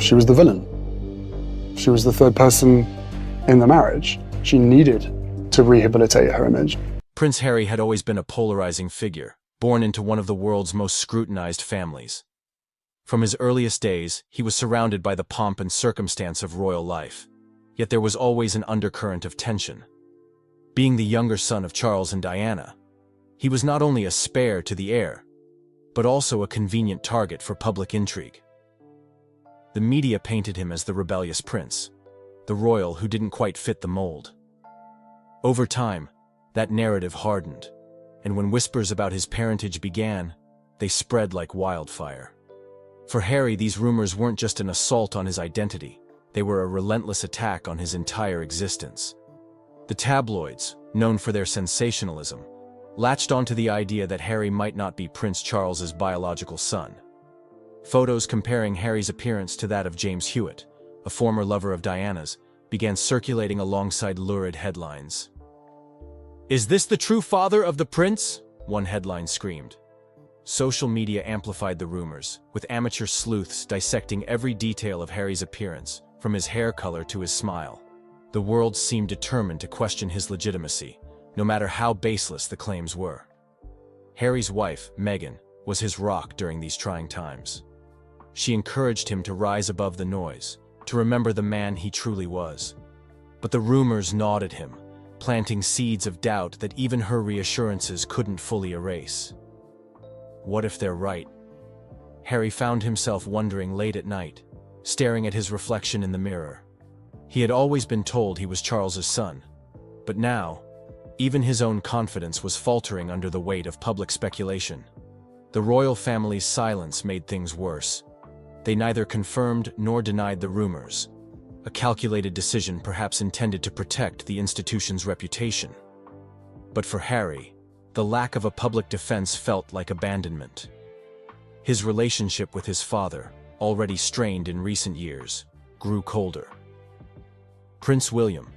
She was the villain. She was the third person in the marriage. She needed to rehabilitate her image. Prince Harry had always been a polarizing figure, born into one of the world's most scrutinized families. From his earliest days, he was surrounded by the pomp and circumstance of royal life. Yet there was always an undercurrent of tension. Being the younger son of Charles and Diana, he was not only a spare to the heir, but also a convenient target for public intrigue. The media painted him as the rebellious prince, the royal who didn't quite fit the mold. Over time, that narrative hardened, and when whispers about his parentage began, they spread like wildfire. For Harry, these rumors weren't just an assault on his identity, they were a relentless attack on his entire existence. The tabloids, known for their sensationalism, latched onto the idea that Harry might not be Prince Charles's biological son. Photos comparing Harry's appearance to that of James Hewitt, a former lover of Diana's, began circulating alongside lurid headlines. "Is this the true father of the prince?" one headline screamed. Social media amplified the rumors, with amateur sleuths dissecting every detail of Harry's appearance, from his hair color to his smile. The world seemed determined to question his legitimacy, no matter how baseless the claims were. Harry's wife, Meghan, was his rock during these trying times. She encouraged him to rise above the noise, to remember the man he truly was. But the rumors gnawed at him, planting seeds of doubt that even her reassurances couldn't fully erase. What if they're right? Harry found himself wondering late at night, staring at his reflection in the mirror. He had always been told he was Charles's son, but now, even his own confidence was faltering under the weight of public speculation. The royal family's silence made things worse. They neither confirmed nor denied the rumors, a calculated decision perhaps intended to protect the institution's reputation. But for Harry, the lack of a public defense felt like abandonment. His relationship with his father, already strained in recent years, grew colder. Prince William,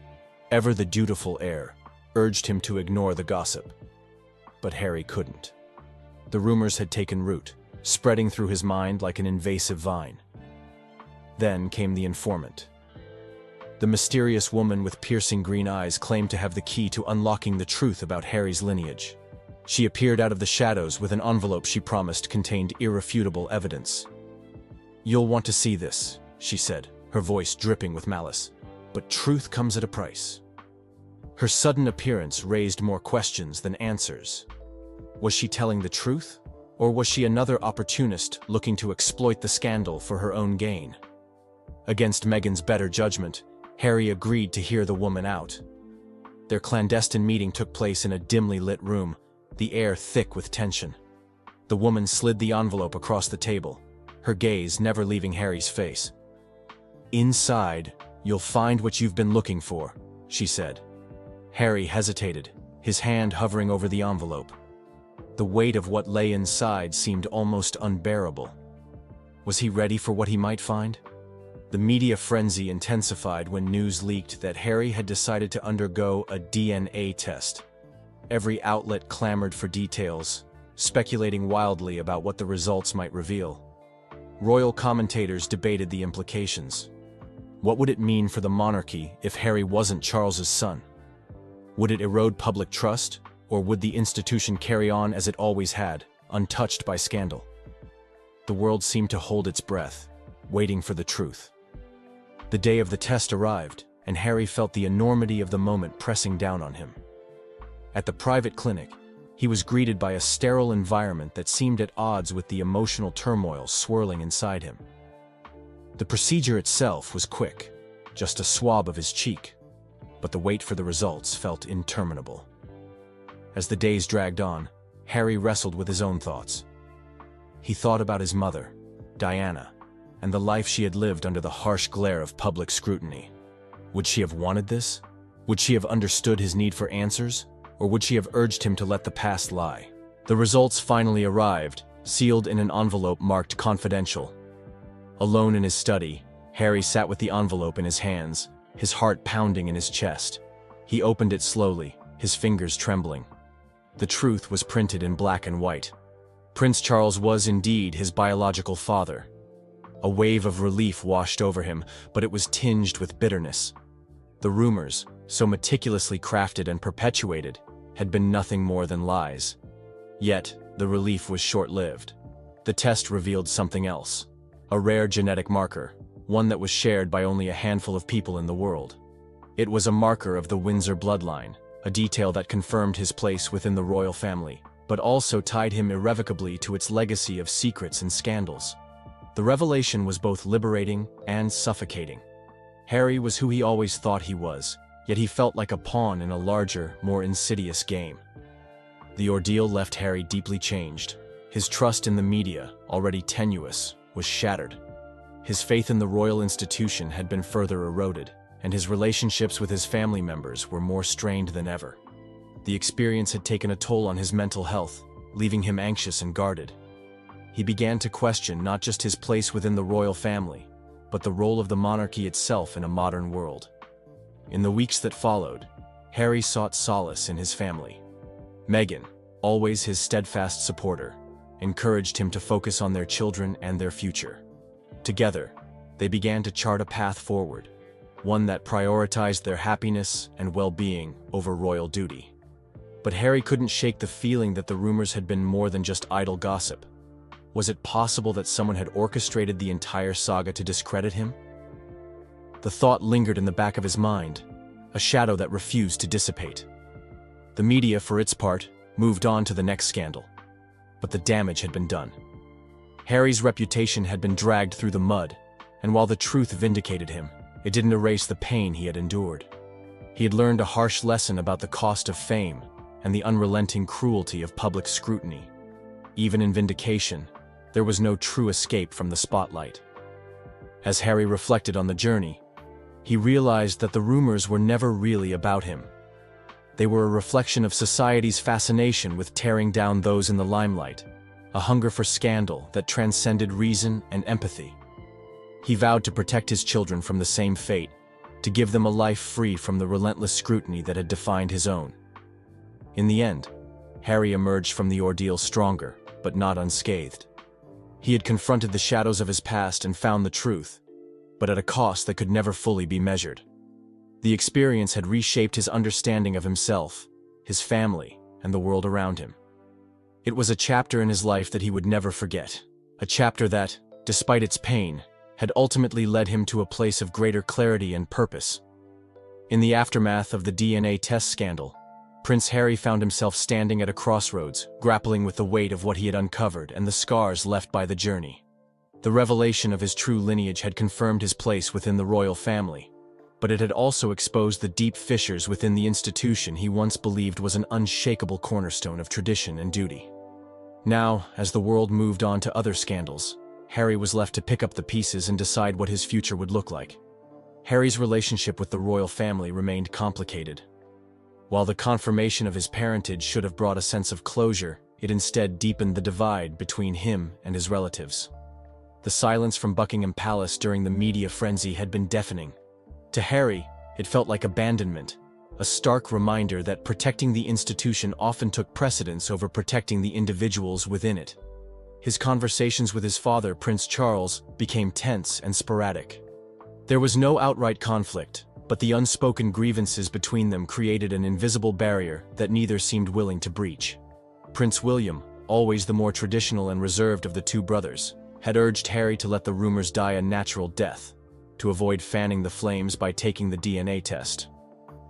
ever the dutiful heir, urged him to ignore the gossip. But Harry couldn't. The rumors had taken root, spreading through his mind like an invasive vine. Then came the informant. The mysterious woman with piercing green eyes claimed to have the key to unlocking the truth about Harry's lineage. She appeared out of the shadows with an envelope she promised contained irrefutable evidence. "You'll want to see this," she said, her voice dripping with malice. "But truth comes at a price." Her sudden appearance raised more questions than answers. Was she telling the truth, or was she another opportunist looking to exploit the scandal for her own gain? Against Meghan's better judgment, Harry agreed to hear the woman out. Their clandestine meeting took place in a dimly lit room, the air thick with tension. The woman slid the envelope across the table, her gaze never leaving Harry's face. "Inside, you'll find what you've been looking for," she said. Harry hesitated, his hand hovering over the envelope. The weight of what lay inside seemed almost unbearable. Was he ready for what he might find? The media frenzy intensified when news leaked that Harry had decided to undergo a DNA test. Every outlet clamored for details, speculating wildly about what the results might reveal. Royal commentators debated the implications. What would it mean for the monarchy if Harry wasn't Charles's son? Would it erode public trust, or would the institution carry on as it always had, untouched by scandal? The world seemed to hold its breath, waiting for the truth. The day of the test arrived, and Harry felt the enormity of the moment pressing down on him. At the private clinic, he was greeted by a sterile environment that seemed at odds with the emotional turmoil swirling inside him. The procedure itself was quick, just a swab of his cheek, but the wait for the results felt interminable. As the days dragged on, Harry wrestled with his own thoughts. He thought about his mother, Diana, and the life she had lived under the harsh glare of public scrutiny. Would she have wanted this? Would she have understood his need for answers? Or would she have urged him to let the past lie? The results finally arrived, sealed in an envelope marked confidential. Alone in his study, Harry sat with the envelope in his hands, his heart pounding in his chest. He opened it slowly, his fingers trembling. The truth was printed in black and white. Prince Charles was indeed his biological father. A wave of relief washed over him, but it was tinged with bitterness. The rumors, so meticulously crafted and perpetuated, had been nothing more than lies. Yet, the relief was short-lived. The test revealed something else. A rare genetic marker, one that was shared by only a handful of people in the world. It was a marker of the Windsor bloodline, a detail that confirmed his place within the royal family, but also tied him irrevocably to its legacy of secrets and scandals. The revelation was both liberating and suffocating. Harry was who he always thought he was, yet he felt like a pawn in a larger, more insidious game. The ordeal left Harry deeply changed. His trust in the media, already tenuous, was shattered. His faith in the royal institution had been further eroded, and his relationships with his family members were more strained than ever. The experience had taken a toll on his mental health, leaving him anxious and guarded. He began to question not just his place within the royal family, but the role of the monarchy itself in a modern world. In the weeks that followed, Harry sought solace in his family. Meghan, always his steadfast supporter, encouraged him to focus on their children and their future. Together, they began to chart a path forward, one that prioritized their happiness and well-being over royal duty. But Harry couldn't shake the feeling that the rumors had been more than just idle gossip. Was it possible that someone had orchestrated the entire saga to discredit him? The thought lingered in the back of his mind, a shadow that refused to dissipate. The media, for its part, moved on to the next scandal. But the damage had been done. Harry's reputation had been dragged through the mud, and while the truth vindicated him, it didn't erase the pain he had endured. He had learned a harsh lesson about the cost of fame and the unrelenting cruelty of public scrutiny. Even in vindication, there was no true escape from the spotlight. As Harry reflected on the journey, he realized that the rumors were never really about him. They were a reflection of society's fascination with tearing down those in the limelight, a hunger for scandal that transcended reason and empathy. He vowed to protect his children from the same fate, to give them a life free from the relentless scrutiny that had defined his own. In the end, Harry emerged from the ordeal stronger, but not unscathed. He had confronted the shadows of his past and found the truth, but at a cost that could never fully be measured. The experience had reshaped his understanding of himself, his family, and the world around him. It was a chapter in his life that he would never forget, a chapter that, despite its pain, had ultimately led him to a place of greater clarity and purpose. In the aftermath of the DNA test scandal, Prince Harry found himself standing at a crossroads, grappling with the weight of what he had uncovered and the scars left by the journey. The revelation of his true lineage had confirmed his place within the royal family, but it had also exposed the deep fissures within the institution he once believed was an unshakable cornerstone of tradition and duty. Now, as the world moved on to other scandals, Harry was left to pick up the pieces and decide what his future would look like. Harry's relationship with the royal family remained complicated. While the confirmation of his parentage should have brought a sense of closure, it instead deepened the divide between him and his relatives. The silence from Buckingham Palace during the media frenzy had been deafening. To Harry, it felt like abandonment, a stark reminder that protecting the institution often took precedence over protecting the individuals within it. His conversations with his father, Prince Charles, became tense and sporadic. There was no outright conflict, but the unspoken grievances between them created an invisible barrier that neither seemed willing to breach. Prince William, always the more traditional and reserved of the two brothers, had urged Harry to let the rumors die a natural death, to avoid fanning the flames by taking the DNA test.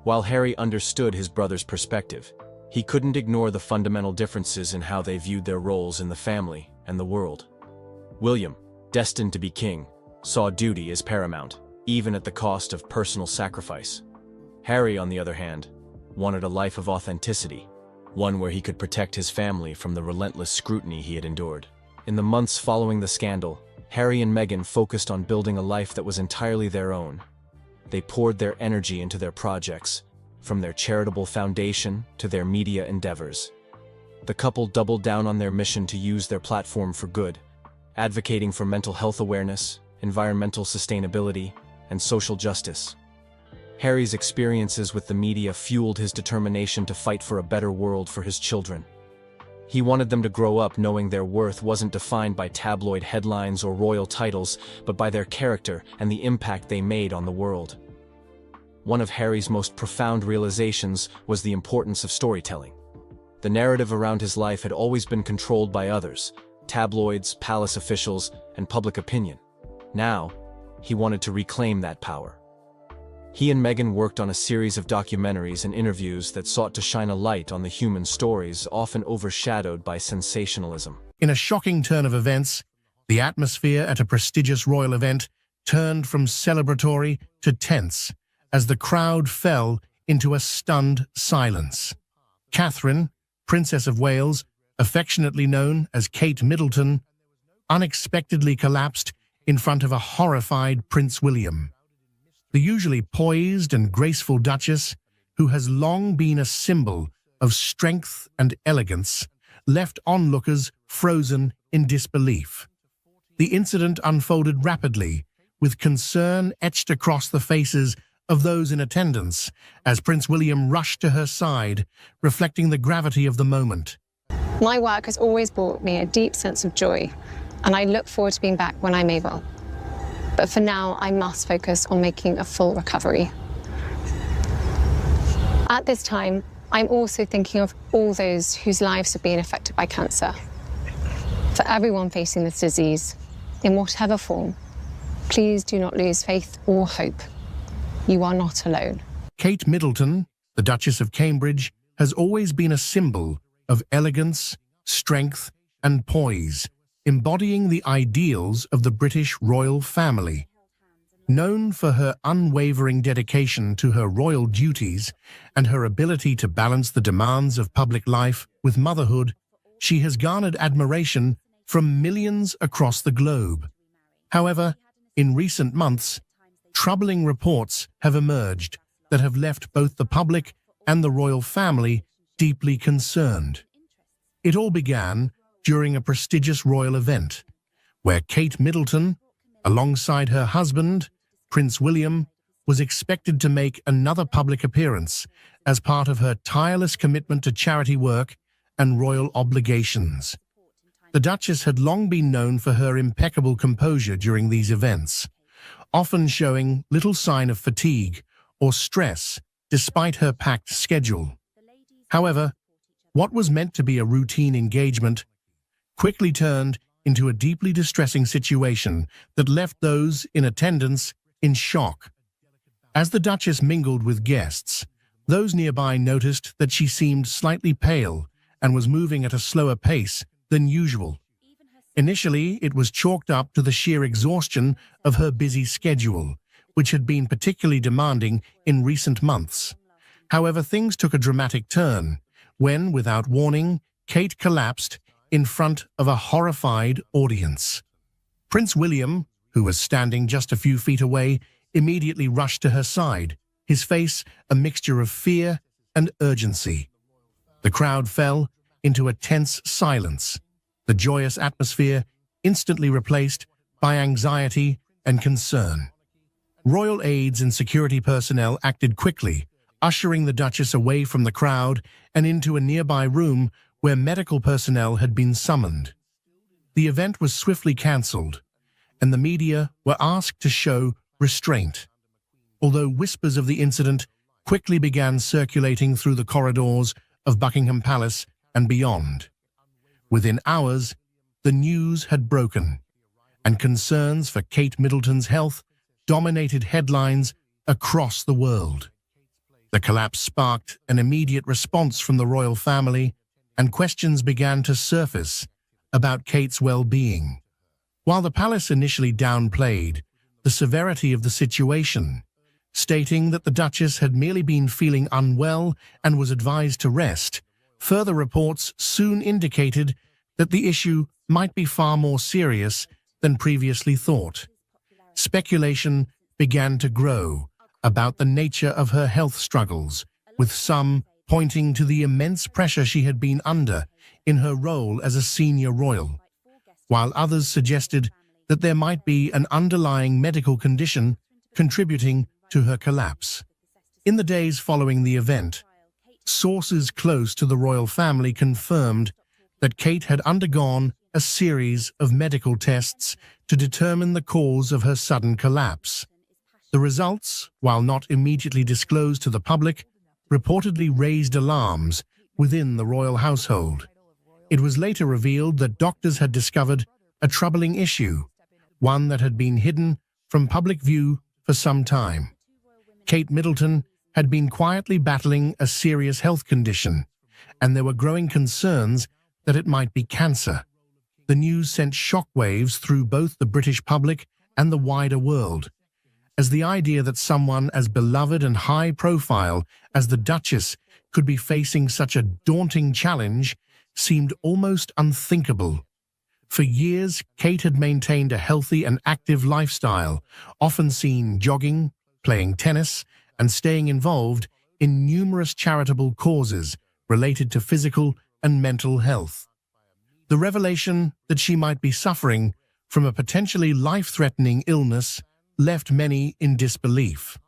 While Harry understood his brother's perspective, he couldn't ignore the fundamental differences in how they viewed their roles in the family and the world. William, destined to be king, saw duty as paramount, even at the cost of personal sacrifice. Harry, on the other hand, wanted a life of authenticity, one where he could protect his family from the relentless scrutiny he had endured. In the months following the scandal, Harry and Meghan focused on building a life that was entirely their own. They poured their energy into their projects, from their charitable foundation to their media endeavors. The couple doubled down on their mission to use their platform for good, advocating for mental health awareness, environmental sustainability, and social justice. Harry's experiences with the media fueled his determination to fight for a better world for his children. He wanted them to grow up knowing their worth wasn't defined by tabloid headlines or royal titles, but by their character and the impact they made on the world. One of Harry's most profound realizations was the importance of storytelling. The narrative around his life had always been controlled by others: tabloids, palace officials, and public opinion. Now, he wanted to reclaim that power. He and Meghan worked on a series of documentaries and interviews that sought to shine a light on the human stories often overshadowed by sensationalism. In a shocking turn of events, the atmosphere at a prestigious royal event turned from celebratory to tense as the crowd fell into a stunned silence. Catherine, Princess of Wales, affectionately known as Kate Middleton, unexpectedly collapsed in front of a horrified Prince William. The usually poised and graceful Duchess, who has long been a symbol of strength and elegance, left onlookers frozen in disbelief. The incident unfolded rapidly, with concern etched across the faces of those in attendance as Prince William rushed to her side, reflecting the gravity of the moment. My work has always brought me a deep sense of joy, and I look forward to being back when I'm able. But for now, I must focus on making a full recovery. At this time, I'm also thinking of all those whose lives have been affected by cancer. For everyone facing this disease, in whatever form, please do not lose faith or hope. You are not alone. Kate Middleton, the Duchess of Cambridge, has always been a symbol of elegance, strength, and poise, embodying the ideals of the British royal family. Known for her unwavering dedication to her royal duties and her ability to balance the demands of public life with motherhood, she has garnered admiration from millions across the globe. However, in recent months, troubling reports have emerged that have left both the public and the royal family deeply concerned. It all began during a prestigious royal event, where Kate Middleton, alongside her husband, Prince William, was expected to make another public appearance as part of her tireless commitment to charity work and royal obligations. The Duchess had long been known for her impeccable composure during these events, often showing little sign of fatigue or stress despite her packed schedule. However, what was meant to be a routine engagement quickly turned into a deeply distressing situation that left those in attendance in shock. As the Duchess mingled with guests, those nearby noticed that she seemed slightly pale and was moving at a slower pace than usual. Initially, it was chalked up to the sheer exhaustion of her busy schedule, which had been particularly demanding in recent months. However, things took a dramatic turn when, without warning, Kate collapsed in front of a horrified audience. Prince William, who was standing just a few feet away, immediately rushed to her side, his face a mixture of fear and urgency. The crowd fell into a tense silence, the joyous atmosphere instantly replaced by anxiety and concern. Royal aides and security personnel acted quickly, ushering the Duchess away from the crowd and into a nearby room where medical personnel had been summoned. The event was swiftly cancelled, and the media were asked to show restraint, although whispers of the incident quickly began circulating through the corridors of Buckingham Palace and beyond. Within hours, the news had broken, and concerns for Kate Middleton's health dominated headlines across the world. The collapse sparked an immediate response from the royal family, and questions began to surface about Kate's well-being. While the palace initially downplayed the severity of the situation, stating that the Duchess had merely been feeling unwell and was advised to rest, further reports soon indicated that the issue might be far more serious than previously thought. Speculation began to grow about the nature of her health struggles, with some pointing to the immense pressure she had been under in her role as a senior royal, while others suggested that there might be an underlying medical condition contributing to her collapse. In the days following the event, sources close to the royal family confirmed that Kate had undergone a series of medical tests to determine the cause of her sudden collapse. The results, while not immediately disclosed to the public, reportedly raised alarms within the royal household. It was later revealed that doctors had discovered a troubling issue, one that had been hidden from public view for some time. Kate Middleton had been quietly battling a serious health condition, and there were growing concerns that it might be cancer. The news sent shockwaves through both the British public and the wider world, as the idea that someone as beloved and high-profile as the Duchess could be facing such a daunting challenge seemed almost unthinkable. For years, Kate had maintained a healthy and active lifestyle, often seen jogging, playing tennis, and staying involved in numerous charitable causes related to physical and mental health. The revelation that she might be suffering from a potentially life-threatening illness left many in disbelief.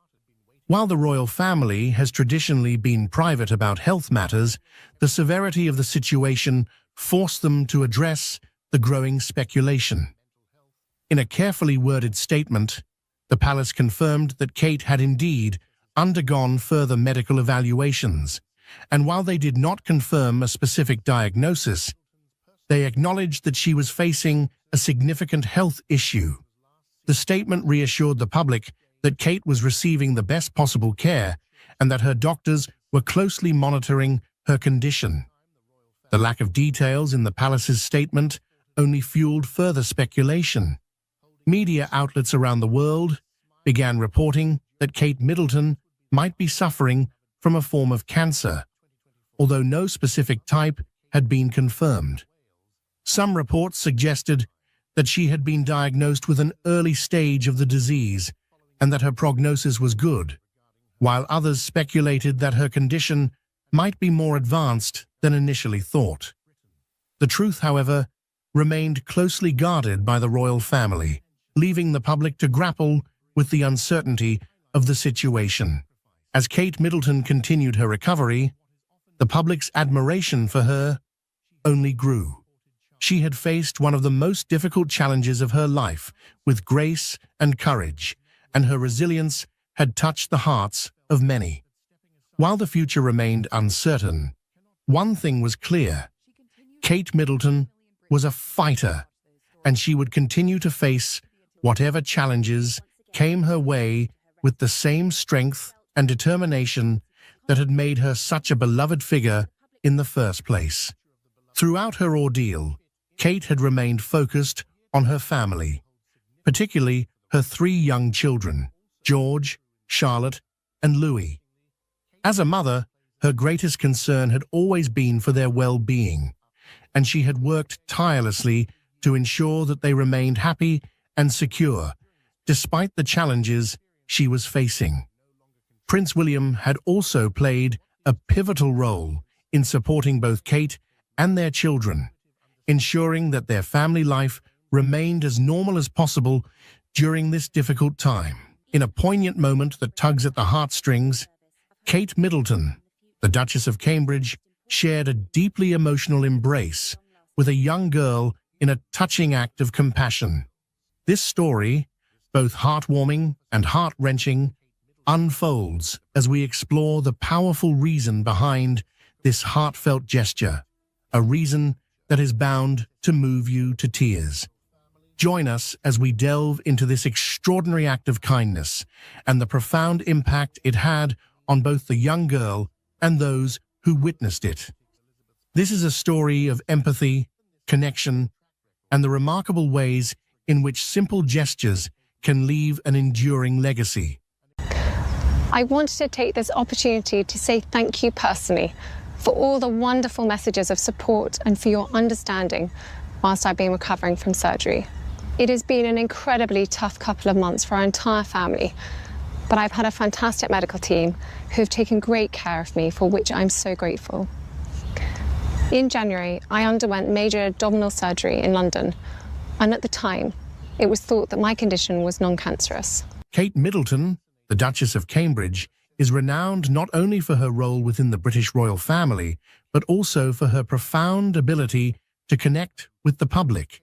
While the royal family has traditionally been private about health matters, the severity of the situation forced them to address the growing speculation. In a carefully worded statement, the palace confirmed that Kate had indeed undergone further medical evaluations, and while they did not confirm a specific diagnosis, they acknowledged that she was facing a significant health issue. The statement reassured the public that Kate was receiving the best possible care and that her doctors were closely monitoring her condition. The lack of details in the palace's statement only fueled further speculation. Media outlets around the world began reporting that Kate Middleton might be suffering from a form of cancer, although no specific type had been confirmed. Some reports suggested that she had been diagnosed with an early stage of the disease and that her prognosis was good, while others speculated that her condition might be more advanced than initially thought. The truth, however, remained closely guarded by the royal family, leaving the public to grapple with the uncertainty of the situation. As Kate Middleton continued her recovery, the public's admiration for her only grew. She had faced one of the most difficult challenges of her life with grace and courage, and her resilience had touched the hearts of many. While the future remained uncertain, one thing was clear: Kate Middleton was a fighter, and she would continue to face whatever challenges came her way with the same strength and determination that had made her such a beloved figure in the first place. Throughout her ordeal, Kate had remained focused on her family, particularly her 3 young children, George, Charlotte, and Louis. As a mother, her greatest concern had always been for their well-being, and she had worked tirelessly to ensure that they remained happy and secure, despite the challenges she was facing. Prince William had also played a pivotal role in supporting both Kate and their children, ensuring that their family life remained as normal as possible during this difficult time. In a poignant moment that tugs at the heartstrings, Kate Middleton, the Duchess of Cambridge, shared a deeply emotional embrace with a young girl in a touching act of compassion. This story, both heartwarming and heart-wrenching, unfolds as we explore the powerful reason behind this heartfelt gesture, a reason that is bound to move you to tears. Join us as we delve into this extraordinary act of kindness and the profound impact it had on both the young girl and those who witnessed it. This is a story of empathy, connection, and the remarkable ways in which simple gestures can leave an enduring legacy. I wanted to take this opportunity to say thank you personally for all the wonderful messages of support and for your understanding whilst I've been recovering from surgery. It has been an incredibly tough couple of months for our entire family, but I've had a fantastic medical team who have taken great care of me, for which I'm so grateful. In January, I underwent major abdominal surgery in London, and at the time, it was thought that my condition was non-cancerous. Kate Middleton, the Duchess of Cambridge, is renowned not only for her role within the British royal family, but also for her profound ability to connect with the public.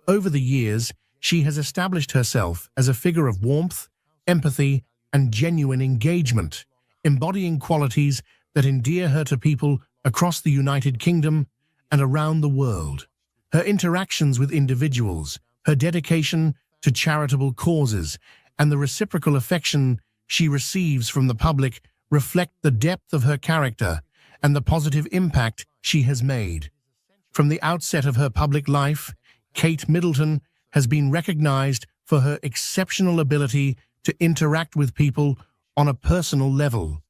Over the years, she has established herself as a figure of warmth, empathy, and genuine engagement, embodying qualities that endear her to people across the United Kingdom and around the world. Her interactions with individuals, her dedication to charitable causes, and the reciprocal affection she receives from the public reflect the depth of her character and the positive impact she has made. From the outset of her public life, Kate Middleton has been recognized for her exceptional ability to interact with people on a personal level.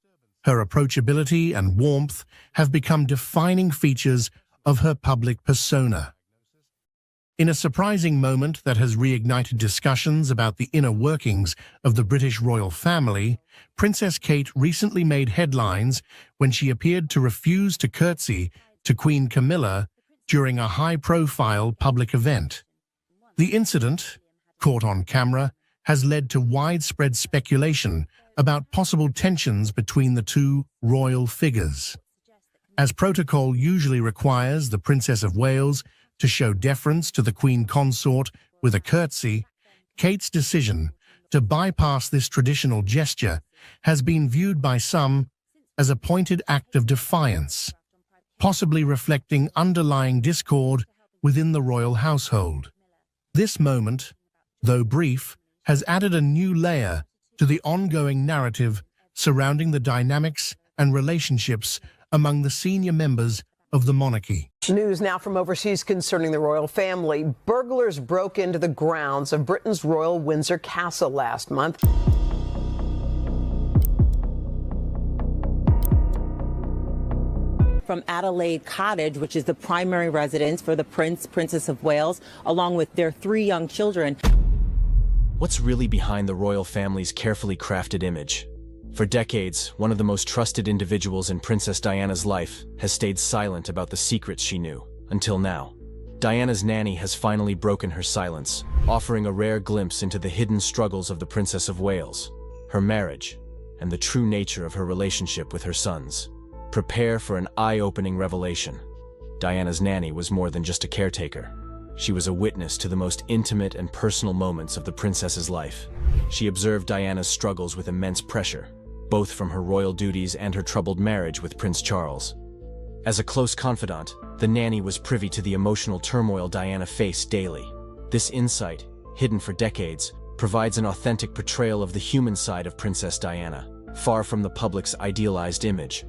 Her approachability and warmth have become defining features of her public persona. In a surprising moment that has reignited discussions about the inner workings of the British royal family, Princess Kate recently made headlines when she appeared to refuse to curtsy to Queen Camilla during a high-profile public event. The incident, caught on camera, has led to widespread speculation about possible tensions between the two royal figures. As protocol usually requires the Princess of Wales to show deference to the Queen Consort with a curtsy, Kate's decision to bypass this traditional gesture has been viewed by some as a pointed act of defiance, possibly reflecting underlying discord within the royal household. This moment, though brief, has added a new layer to the ongoing narrative surrounding the dynamics and relationships among the senior members of the monarchy. News now from overseas concerning the royal family. Burglars broke into the grounds of Britain's Royal Windsor Castle last month. From Adelaide Cottage, which is the primary residence for the Princess of Wales, along with their 3 young children. What's really behind the royal family's carefully crafted image? For decades, one of the most trusted individuals in Princess Diana's life has stayed silent about the secrets she knew, until now. Diana's nanny has finally broken her silence, offering a rare glimpse into the hidden struggles of the Princess of Wales, her marriage, and the true nature of her relationship with her sons. Prepare for an eye-opening revelation. Diana's nanny was more than just a caretaker. She was a witness to the most intimate and personal moments of the princess's life. She observed Diana's struggles with immense pressure, both from her royal duties and her troubled marriage with Prince Charles. As a close confidant, the nanny was privy to the emotional turmoil Diana faced daily. This insight, hidden for decades, provides an authentic portrayal of the human side of Princess Diana, far from the public's idealized image.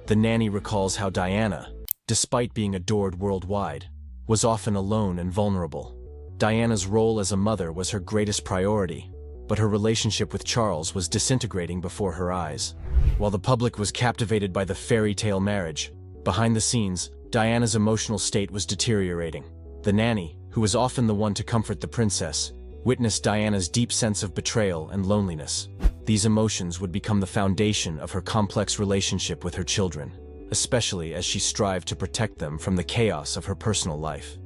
The nanny recalls how Diana, despite being adored worldwide, was often alone and vulnerable. Diana's role as a mother was her greatest priority, but her relationship with Charles was disintegrating before her eyes. While the public was captivated by the fairy tale marriage, behind the scenes, Diana's emotional state was deteriorating. The nanny, who was often the one to comfort the princess, witnessed Diana's deep sense of betrayal and loneliness. These emotions would become the foundation of her complex relationship with her children, especially as she strived to protect them from the chaos of her personal life.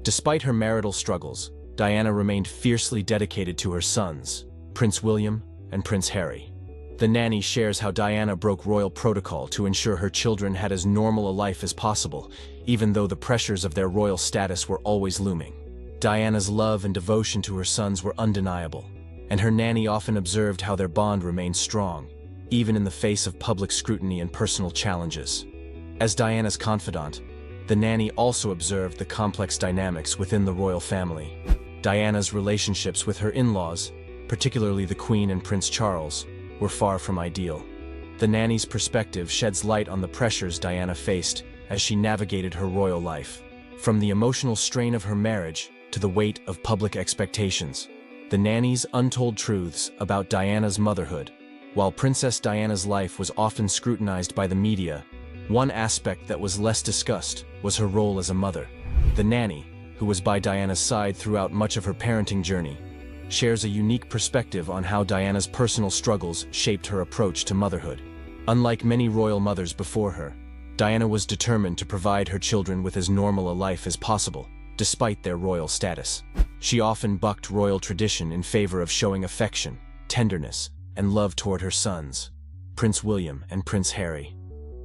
Despite her marital struggles, Diana remained fiercely dedicated to her sons, Prince William and Prince Harry. The nanny shares how Diana broke royal protocol to ensure her children had as normal a life as possible, even though the pressures of their royal status were always looming. Diana's love and devotion to her sons were undeniable, and her nanny often observed how their bond remained strong, even in the face of public scrutiny and personal challenges. As Diana's confidant, the nanny also observed the complex dynamics within the royal family. Diana's relationships with her in-laws, particularly the Queen and Prince Charles, were far from ideal. The nanny's perspective sheds light on the pressures Diana faced as she navigated her royal life. From the emotional strain of her marriage to the weight of public expectations, the nanny's untold truths about Diana's motherhood. While Princess Diana's life was often scrutinized by the media, one aspect that was less discussed was her role as a mother. The nanny, who was by Diana's side throughout much of her parenting journey, shares a unique perspective on how Diana's personal struggles shaped her approach to motherhood. Unlike many royal mothers before her, Diana was determined to provide her children with as normal a life as possible, despite their royal status. She often bucked royal tradition in favor of showing affection, tenderness, and love toward her sons, Prince William and Prince Harry.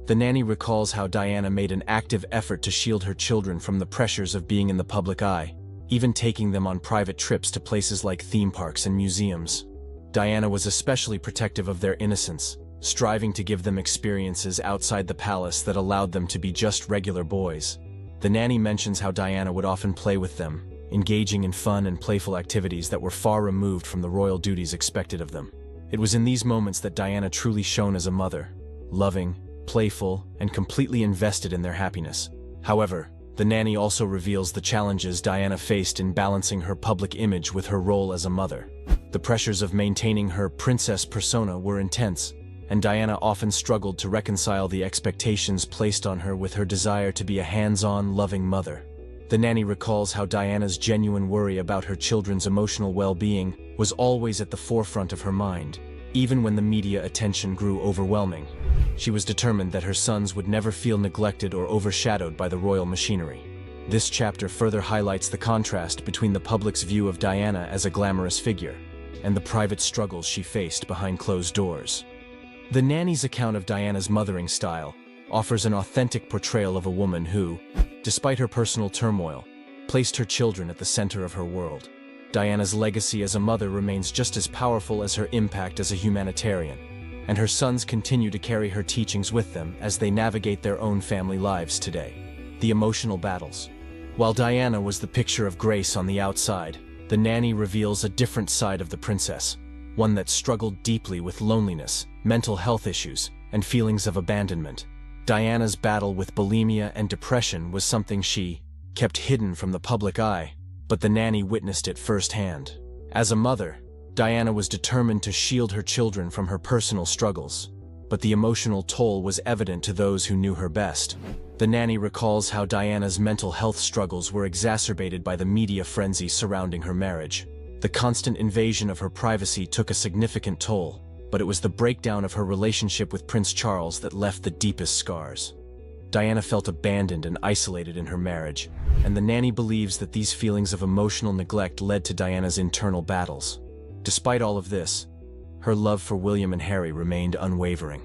The nanny recalls how Diana made an active effort to shield her children from the pressures of being in the public eye, even taking them on private trips to places like theme parks and museums. Diana was especially protective of their innocence, striving to give them experiences outside the palace that allowed them to be just regular boys. The nanny mentions how Diana would often play with them, engaging in fun and playful activities that were far removed from the royal duties expected of them. It was in these moments that Diana truly shone as a mother, loving, playful, and completely invested in their happiness. However, the nanny also reveals the challenges Diana faced in balancing her public image with her role as a mother. The pressures of maintaining her princess persona were intense, and Diana often struggled to reconcile the expectations placed on her with her desire to be a hands-on, loving mother. The nanny recalls how Diana's genuine worry about her children's emotional well-being was always at the forefront of her mind, even when the media attention grew overwhelming. She was determined that her sons would never feel neglected or overshadowed by the royal machinery. This chapter further highlights the contrast between the public's view of Diana as a glamorous figure and the private struggles she faced behind closed doors. The nanny's account of Diana's mothering style offers an authentic portrayal of a woman who, despite her personal turmoil, placed her children at the center of her world. Diana's legacy as a mother remains just as powerful as her impact as a humanitarian, and her sons continue to carry her teachings with them as they navigate their own family lives today. The emotional battles. While Diana was the picture of grace on the outside, the nanny reveals a different side of the princess, one that struggled deeply with loneliness, mental health issues, and feelings of abandonment. Diana's battle with bulimia and depression was something she kept hidden from the public eye, but the nanny witnessed it firsthand. As a mother, Diana was determined to shield her children from her personal struggles, but the emotional toll was evident to those who knew her best. The nanny recalls how Diana's mental health struggles were exacerbated by the media frenzy surrounding her marriage. The constant invasion of her privacy took a significant toll, but it was the breakdown of her relationship with Prince Charles that left the deepest scars. Diana felt abandoned and isolated in her marriage, and the nanny believes that these feelings of emotional neglect led to Diana's internal battles. Despite all of this, her love for William and Harry remained unwavering.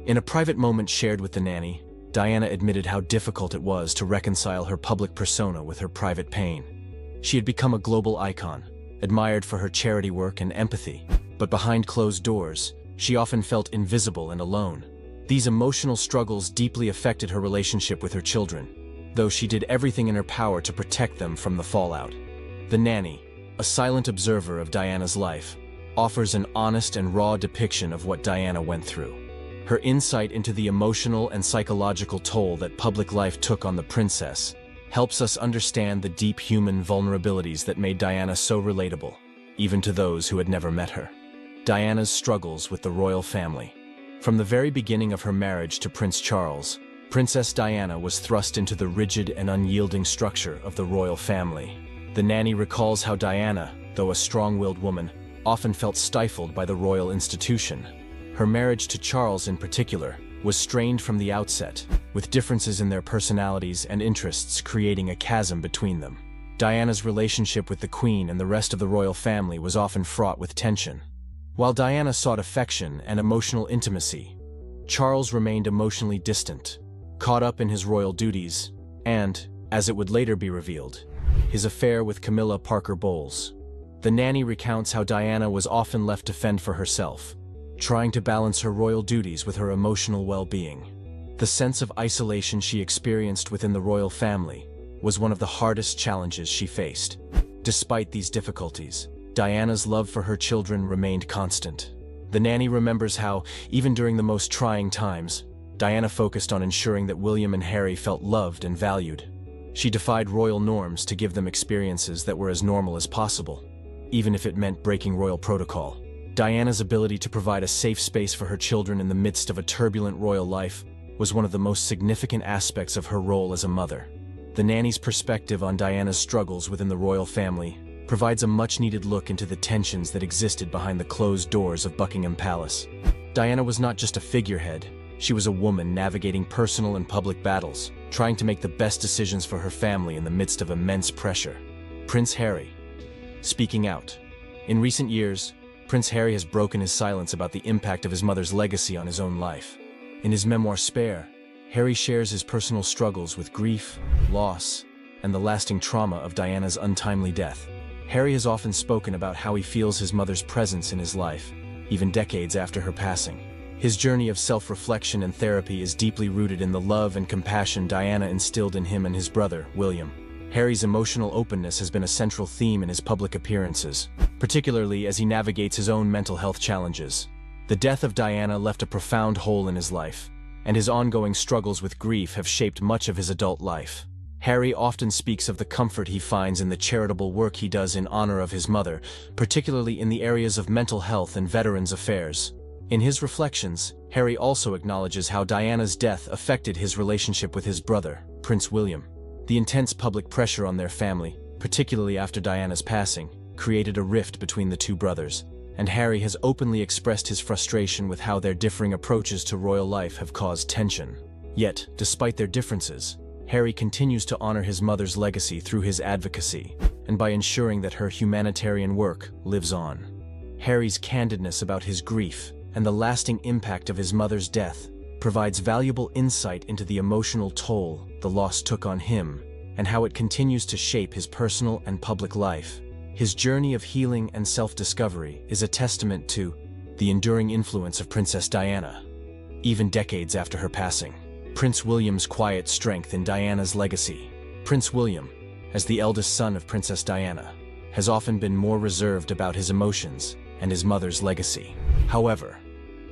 In a private moment shared with the nanny, Diana admitted how difficult it was to reconcile her public persona with her private pain. She had become a global icon, admired for her charity work and empathy, but behind closed doors, she often felt invisible and alone. These emotional struggles deeply affected her relationship with her children, though she did everything in her power to protect them from the fallout. The nanny, a silent observer of Diana's life, offers an honest and raw depiction of what Diana went through. Her insight into the emotional and psychological toll that public life took on the princess helps us understand the deep human vulnerabilities that made Diana so relatable, even to those who had never met her. Diana's struggles with the royal family. From the very beginning of her marriage to Prince Charles, Princess Diana was thrust into the rigid and unyielding structure of the royal family. The nanny recalls how Diana, though a strong-willed woman, often felt stifled by the royal institution. Her marriage to Charles in particular was strained from the outset, with differences in their personalities and interests creating a chasm between them. Diana's relationship with the Queen and the rest of the royal family was often fraught with tension. While Diana sought affection and emotional intimacy, Charles remained emotionally distant, caught up in his royal duties, and, as it would later be revealed, his affair with Camilla Parker Bowles. The nanny recounts how Diana was often left to fend for herself, trying to balance her royal duties with her emotional well-being. The sense of isolation she experienced within the royal family was one of the hardest challenges she faced. Despite these difficulties, Diana's love for her children remained constant. The nanny remembers how, even during the most trying times, Diana focused on ensuring that William and Harry felt loved and valued. She defied royal norms to give them experiences that were as normal as possible, even if it meant breaking royal protocol. Diana's ability to provide a safe space for her children in the midst of a turbulent royal life was one of the most significant aspects of her role as a mother. The nanny's perspective on Diana's struggles within the royal family provides a much-needed look into the tensions that existed behind the closed doors of Buckingham Palace. Diana was not just a figurehead, she was a woman navigating personal and public battles, trying to make the best decisions for her family in the midst of immense pressure. Prince Harry. Speaking out. In recent years, Prince Harry has broken his silence about the impact of his mother's legacy on his own life. In his memoir Spare, Harry shares his personal struggles with grief, loss, and the lasting trauma of Diana's untimely death. Harry has often spoken about how he feels his mother's presence in his life, even decades after her passing. His journey of self-reflection and therapy is deeply rooted in the love and compassion Diana instilled in him and his brother, William. Harry's emotional openness has been a central theme in his public appearances, particularly as he navigates his own mental health challenges. The death of Diana left a profound hole in his life, and his ongoing struggles with grief have shaped much of his adult life. Harry often speaks of the comfort he finds in the charitable work he does in honor of his mother, particularly in the areas of mental health and veterans affairs. In his reflections, Harry also acknowledges how Diana's death affected his relationship with his brother, Prince William. The intense public pressure on their family, particularly after Diana's passing, created a rift between the two brothers, and Harry has openly expressed his frustration with how their differing approaches to royal life have caused tension. Yet, despite their differences, Harry continues to honor his mother's legacy through his advocacy, and by ensuring that her humanitarian work lives on. Harry's candidness about his grief and the lasting impact of his mother's death provides valuable insight into the emotional toll the loss took on him and how it continues to shape his personal and public life. His journey of healing and self-discovery is a testament to the enduring influence of Princess Diana, even decades after her passing. Prince William's quiet strength in Diana's legacy. Prince William, as the eldest son of Princess Diana, has often been more reserved about his emotions and his mother's legacy. However,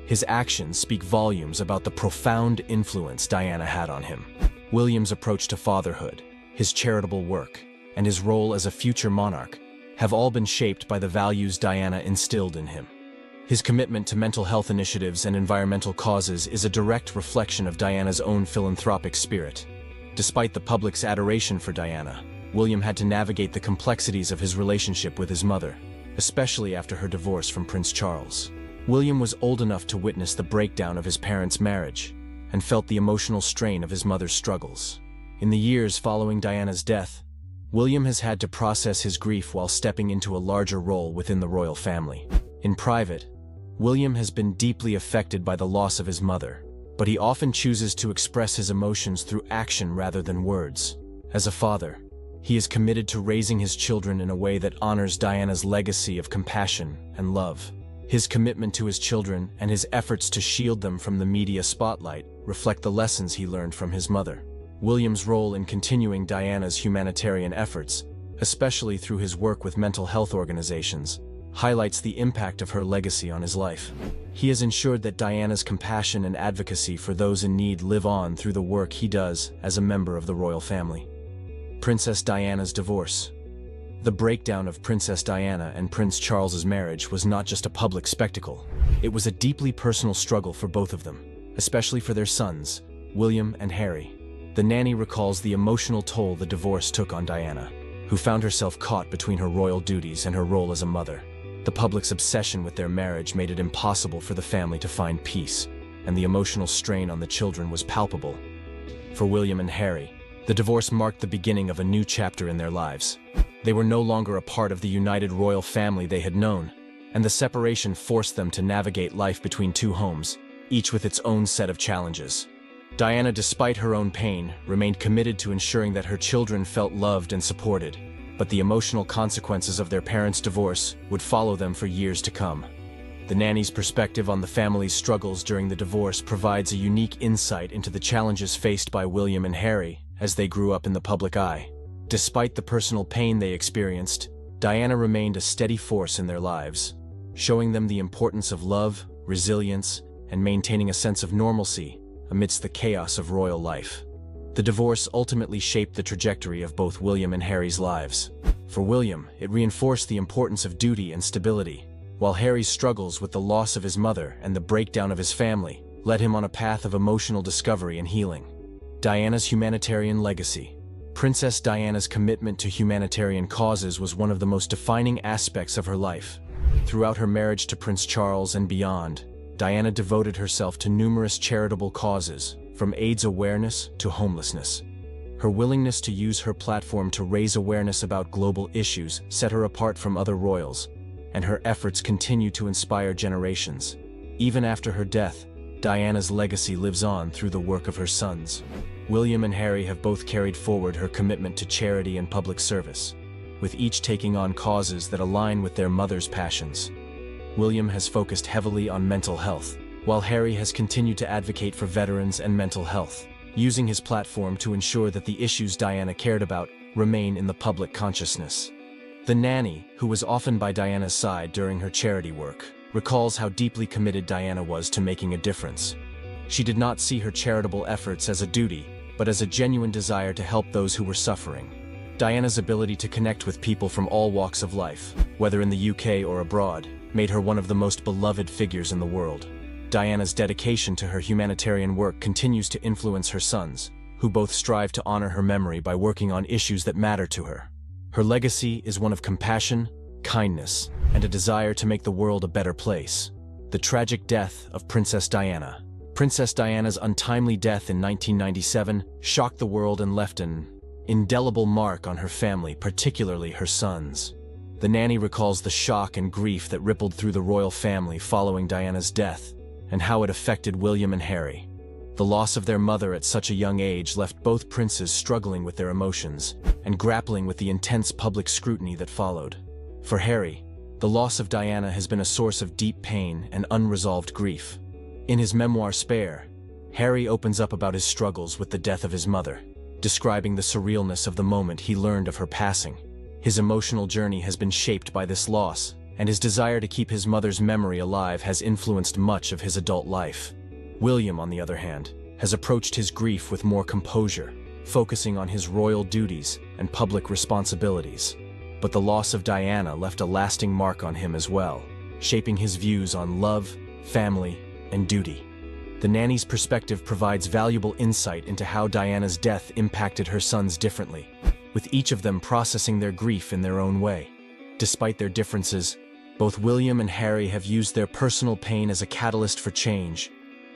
his actions speak volumes about the profound influence Diana had on him. William's approach to fatherhood, his charitable work, and his role as a future monarch have all been shaped by the values Diana instilled in him. His commitment to mental health initiatives and environmental causes is a direct reflection of Diana's own philanthropic spirit. Despite the public's adoration for Diana, William had to navigate the complexities of his relationship with his mother, especially after her divorce from Prince Charles. William was old enough to witness the breakdown of his parents' marriage and felt the emotional strain of his mother's struggles. In the years following Diana's death, William has had to process his grief while stepping into a larger role within the royal family. In private, William has been deeply affected by the loss of his mother, but he often chooses to express his emotions through action rather than words. As a father, he is committed to raising his children in a way that honors Diana's legacy of compassion and love. His commitment to his children and his efforts to shield them from the media spotlight reflect the lessons he learned from his mother. William's role in continuing Diana's humanitarian efforts, especially through his work with mental health organizations, highlights the impact of her legacy on his life. He has ensured that Diana's compassion and advocacy for those in need live on through the work he does as a member of the royal family. Princess Diana's divorce. The breakdown of Princess Diana and Prince Charles's marriage was not just a public spectacle. It was a deeply personal struggle for both of them, especially for their sons, William and Harry. The nanny recalls the emotional toll the divorce took on Diana, who found herself caught between her royal duties and her role as a mother. The public's obsession with their marriage made it impossible for the family to find peace, and the emotional strain on the children was palpable. For William and Harry, the divorce marked the beginning of a new chapter in their lives. They were no longer a part of the united royal family they had known, and the separation forced them to navigate life between two homes, each with its own set of challenges. Diana, despite her own pain, remained committed to ensuring that her children felt loved and supported, but the emotional consequences of their parents' divorce would follow them for years to come. The nanny's perspective on the family's struggles during the divorce provides a unique insight into the challenges faced by William and Harry as they grew up in the public eye. Despite the personal pain they experienced, Diana remained a steady force in their lives, showing them the importance of love, resilience, and maintaining a sense of normalcy amidst the chaos of royal life. The divorce ultimately shaped the trajectory of both William and Harry's lives. For William, it reinforced the importance of duty and stability, while Harry's struggles with the loss of his mother and the breakdown of his family led him on a path of emotional discovery and healing. Diana's humanitarian legacy. Princess Diana's commitment to humanitarian causes was one of the most defining aspects of her life. Throughout her marriage to Prince Charles and beyond, Diana devoted herself to numerous charitable causes, from AIDS awareness to homelessness. Her willingness to use her platform to raise awareness about global issues set her apart from other royals, and her efforts continue to inspire generations. Even after her death, Diana's legacy lives on through the work of her sons. William and Harry have both carried forward her commitment to charity and public service, with each taking on causes that align with their mother's passions. William has focused heavily on mental health, while Harry has continued to advocate for veterans and mental health, using his platform to ensure that the issues Diana cared about remain in the public consciousness. The nanny, who was often by Diana's side during her charity work, recalls how deeply committed Diana was to making a difference. She did not see her charitable efforts as a duty, but as a genuine desire to help those who were suffering. Diana's ability to connect with people from all walks of life, whether in the UK or abroad, made her one of the most beloved figures in the world. Diana's dedication to her humanitarian work continues to influence her sons, who both strive to honor her memory by working on issues that matter to her. Her legacy is one of compassion, kindness, and a desire to make the world a better place. The tragic death of Princess Diana. Princess Diana's untimely death in 1997 shocked the world and left an indelible mark on her family, particularly her sons. The nanny recalls the shock and grief that rippled through the royal family following Diana's death, and how it affected William and Harry. The loss of their mother at such a young age left both princes struggling with their emotions and grappling with the intense public scrutiny that followed. For Harry, the loss of Diana has been a source of deep pain and unresolved grief. In his memoir Spare, Harry opens up about his struggles with the death of his mother, describing the surrealness of the moment he learned of her passing. His emotional journey has been shaped by this loss, and his desire to keep his mother's memory alive has influenced much of his adult life. William, on the other hand, has approached his grief with more composure, focusing on his royal duties and public responsibilities. But the loss of Diana left a lasting mark on him as well, shaping his views on love, family, and duty. The nanny's perspective provides valuable insight into how Diana's death impacted her sons differently, with each of them processing their grief in their own way. Despite their differences, both William and Harry have used their personal pain as a catalyst for change,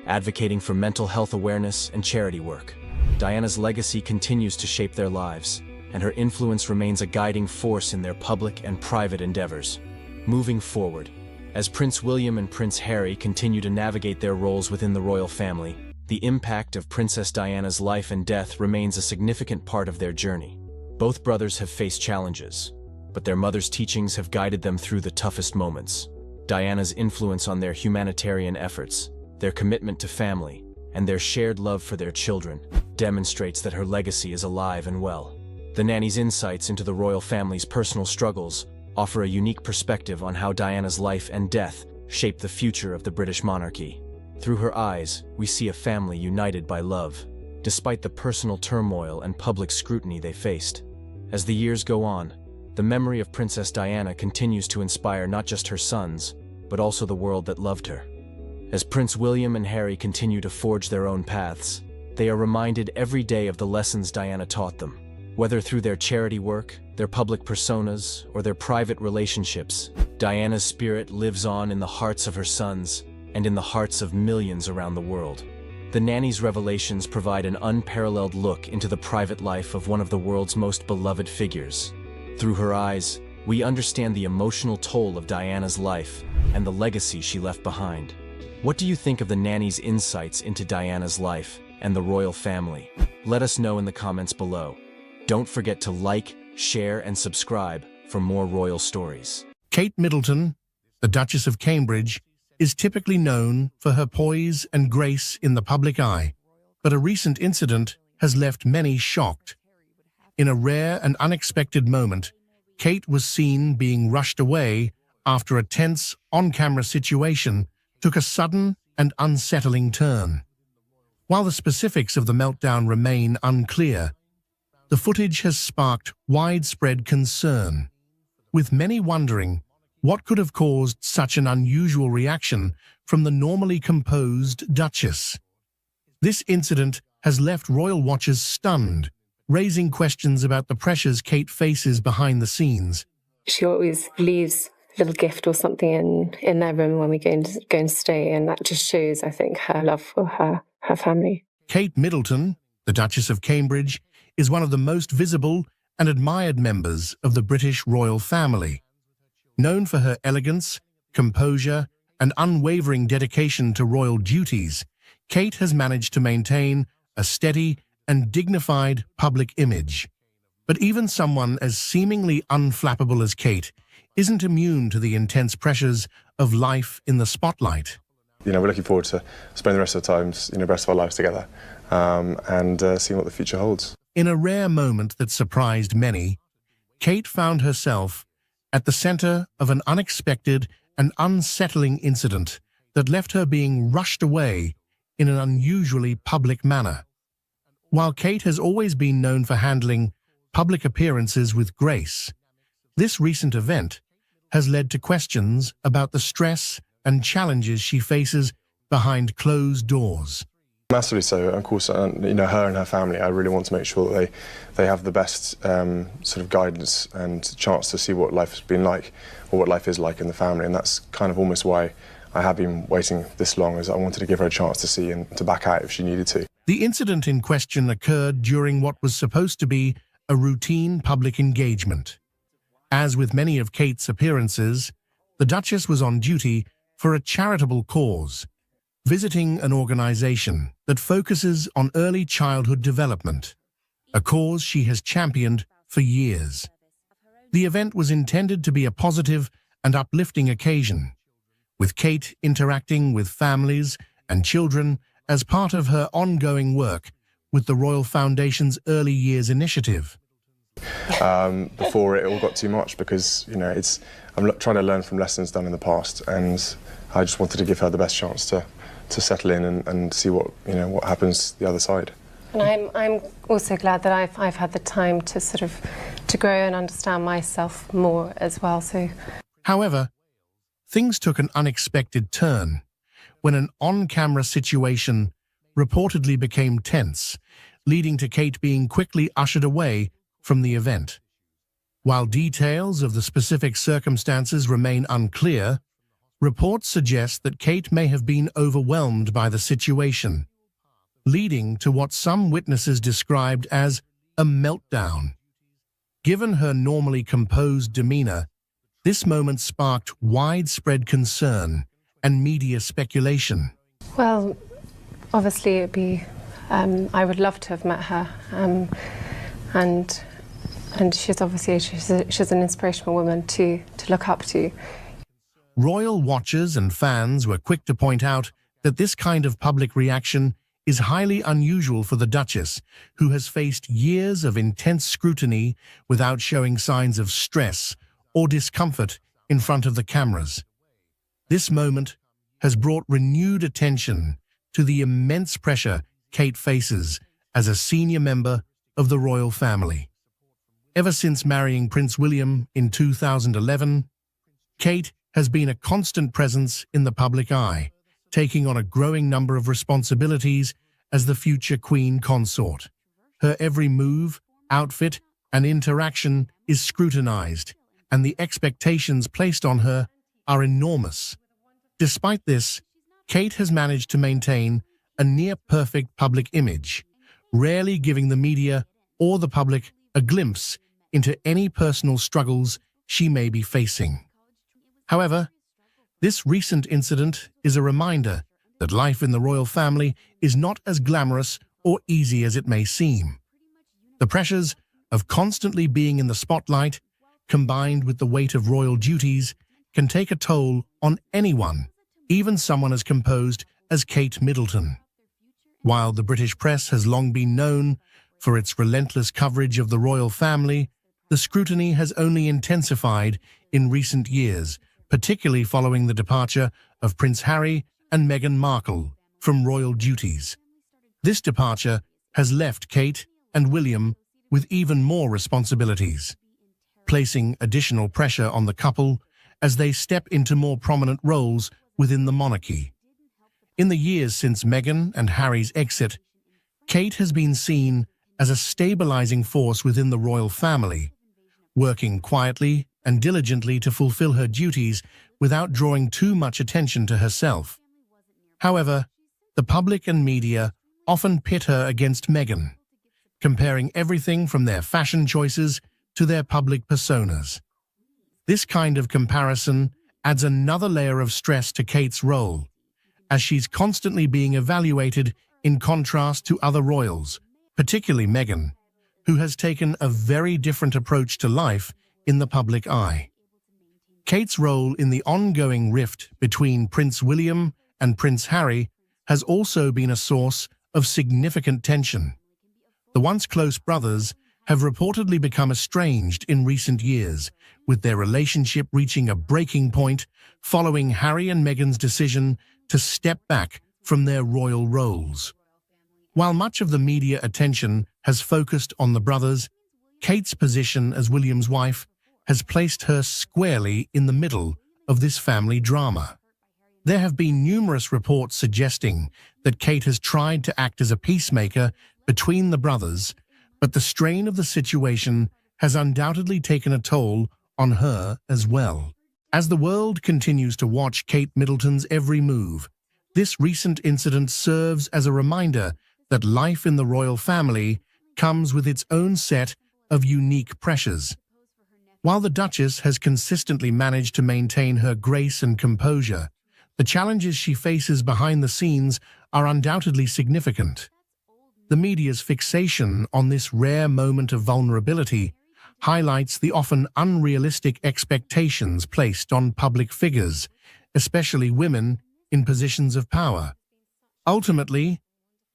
advocating for mental health awareness and charity work. Diana's legacy continues to shape their lives, and her influence remains a guiding force in their public and private endeavors. Moving forward, as Prince William and Prince Harry continue to navigate their roles within the royal family, the impact of Princess Diana's life and death remains a significant part of their journey. Both brothers have faced challenges, but their mother's teachings have guided them through the toughest moments. Diana's influence on their humanitarian efforts, their commitment to family, and their shared love for their children demonstrates that her legacy is alive and well. The nanny's insights into the royal family's personal struggles offer a unique perspective on how Diana's life and death shaped the future of the British monarchy. Through her eyes, we see a family united by love, despite the personal turmoil and public scrutiny they faced. As the years go on, the memory of Princess Diana continues to inspire not just her sons, but also the world that loved her. As Prince William and Harry continue to forge their own paths, they are reminded every day of the lessons Diana taught them. Whether through their charity work, their public personas, or their private relationships, Diana's spirit lives on in the hearts of her sons and in the hearts of millions around the world. The nanny's revelations provide an unparalleled look into the private life of one of the world's most beloved figures. Through her eyes, we understand the emotional toll of Diana's life and the legacy she left behind. What do you think of the nanny's insights into Diana's life and the royal family? Let us know in the comments below. Don't forget to like, share, and subscribe for more royal stories. Kate Middleton, the Duchess of Cambridge, is typically known for her poise and grace in the public eye, but a recent incident has left many shocked. In a rare and unexpected moment, Kate was seen being rushed away after a tense, on-camera situation took a sudden and unsettling turn. While the specifics of the meltdown remain unclear, the footage has sparked widespread concern, with many wondering what could have caused such an unusual reaction from the normally composed Duchess. This incident has left royal watchers stunned, raising questions about the pressures Kate faces behind the scenes. She always leaves a little gift or something in their room when we go and stay, and that just shows, I think, her love for her family. Kate Middleton, the Duchess of Cambridge, is one of the most visible and admired members of the British royal family. Known for her elegance, composure, and unwavering dedication to royal duties, Kate has managed to maintain a steady and dignified public image. But even someone as seemingly unflappable as Kate isn't immune to the intense pressures of life in the spotlight. We're looking forward to spending the rest of the times, the rest of our lives together, and seeing what the future holds. In a rare moment that surprised many, Kate found herself at the center of an unexpected and unsettling incident that left her being rushed away in an unusually public manner. While Kate has always been known for handling public appearances with grace, this recent event has led to questions about the stress and challenges she faces behind closed doors. Massively so. Of course, her and her family, I really want to make sure that they have the best sort of guidance and chance to see what life has been like, or what life is like in the family. And that's kind of almost why I have been waiting this long, as I wanted to give her a chance to see and to back out if she needed to. The incident in question occurred during what was supposed to be a routine public engagement. As with many of Kate's appearances, the Duchess was on duty for a charitable cause, visiting an organization that focuses on early childhood development, a cause she has championed for years. The event was intended to be a positive and uplifting occasion, with Kate interacting with families and children as part of her ongoing work with the Royal Foundation's Early Years Initiative. Before it all got too much, because I'm trying to learn from lessons done in the past, and I just wanted to give her the best chance to settle in and see what happens the other side. And I'm also glad that I've had the time to grow and understand myself more as well. So, however, things took an unexpected turn when an on-camera situation reportedly became tense, leading to Kate being quickly ushered away from the event. While details of the specific circumstances remain unclear, reports suggest that Kate may have been overwhelmed by the situation, leading to what some witnesses described as a meltdown. Given her normally composed demeanor, this moment sparked widespread concern and media speculation. well, obviously it'd be. I would love to have met her, and she's obviously she's an inspirational woman to look up to. Royal watchers and fans were quick to point out that this kind of public reaction is highly unusual for the Duchess, who has faced years of intense scrutiny without showing signs of stress or discomfort in front of the cameras. This moment has brought renewed attention to the immense pressure Kate faces as a senior member of the royal family. Ever since marrying Prince William in 2011, Kate has been a constant presence in the public eye, taking on a growing number of responsibilities as the future Queen Consort. Her every move, outfit, and interaction is scrutinized, and the expectations placed on her are enormous. Despite this, Kate has managed to maintain a near-perfect public image, rarely giving the media or the public a glimpse into any personal struggles she may be facing. However, this recent incident is a reminder that life in the royal family is not as glamorous or easy as it may seem. The pressures of constantly being in the spotlight, combined with the weight of royal duties, can take a toll on anyone, even someone as composed as Kate Middleton. While the British press has long been known for its relentless coverage of the royal family, the scrutiny has only intensified in recent years, particularly following the departure of Prince Harry and Meghan Markle from royal duties. This departure has left Kate and William with even more responsibilities, placing additional pressure on the couple as they step into more prominent roles within the monarchy. In the years since Meghan and Harry's exit, Kate has been seen as a stabilizing force within the royal family, working quietly and diligently to fulfill her duties without drawing too much attention to herself. However, the public and media often pit her against Meghan, comparing everything from their fashion choices to their public personas. This kind of comparison adds another layer of stress to Kate's role, as she's constantly being evaluated in contrast to other royals, particularly Meghan, who has taken a very different approach to life in the public eye. Kate's role in the ongoing rift between Prince William and Prince Harry has also been a source of significant tension. The once close brothers have reportedly become estranged in recent years, with their relationship reaching a breaking point following Harry and Meghan's decision to step back from their royal roles. While much of the media attention has focused on the brothers, Kate's position as William's wife has placed her squarely in the middle of this family drama. There have been numerous reports suggesting that Kate has tried to act as a peacemaker between the brothers, but the strain of the situation has undoubtedly taken a toll on her as well. As the world continues to watch Kate Middleton's every move, this recent incident serves as a reminder that life in the royal family comes with its own set of unique pressures. While the Duchess has consistently managed to maintain her grace and composure, the challenges she faces behind the scenes are undoubtedly significant. The media's fixation on this rare moment of vulnerability highlights the often unrealistic expectations placed on public figures, especially women in positions of power. Ultimately,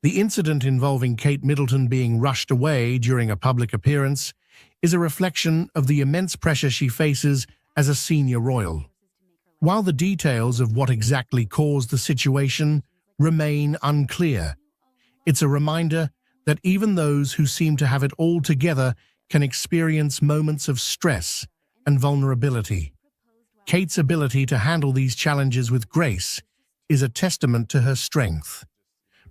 the incident involving Kate Middleton being rushed away during a public appearance is a reflection of the immense pressure she faces as a senior royal. While the details of what exactly caused the situation remain unclear, it's a reminder that even those who seem to have it all together can experience moments of stress and vulnerability. Kate's ability to handle these challenges with grace is a testament to her strength.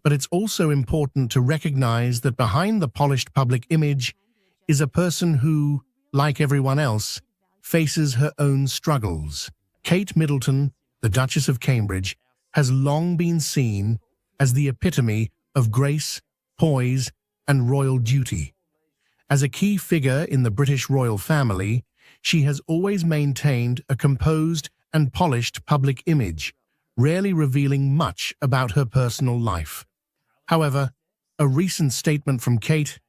But it's also important to recognize that behind the polished public image is a person who, like everyone else, faces her own struggles. Kate Middleton, the Duchess of Cambridge, has long been seen as the epitome of grace, poise, and royal duty. As a key figure in the British royal family, she has always maintained a composed and polished public image, rarely revealing much about her personal life. However, a recent statement from Kate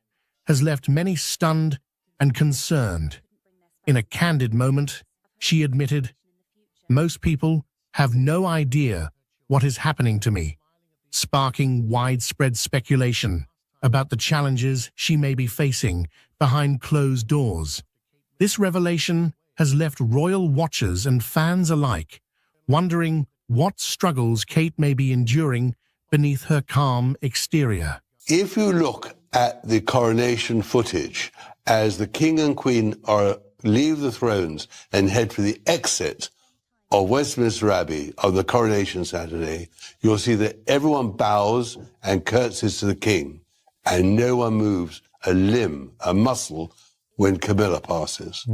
has left many stunned and concerned. In a candid moment, she admitted, "Most people have no idea what is happening to me," sparking widespread speculation about the challenges she may be facing behind closed doors. This revelation has left royal watchers and fans alike wondering what struggles Kate may be enduring beneath her calm exterior. If you look at the coronation footage as the King and Queen leave the thrones and head for the exit of Westminster Abbey on the coronation Saturday, you'll see that everyone bows and curtsies to the King, and no one moves a limb, a muscle, when Camilla passes.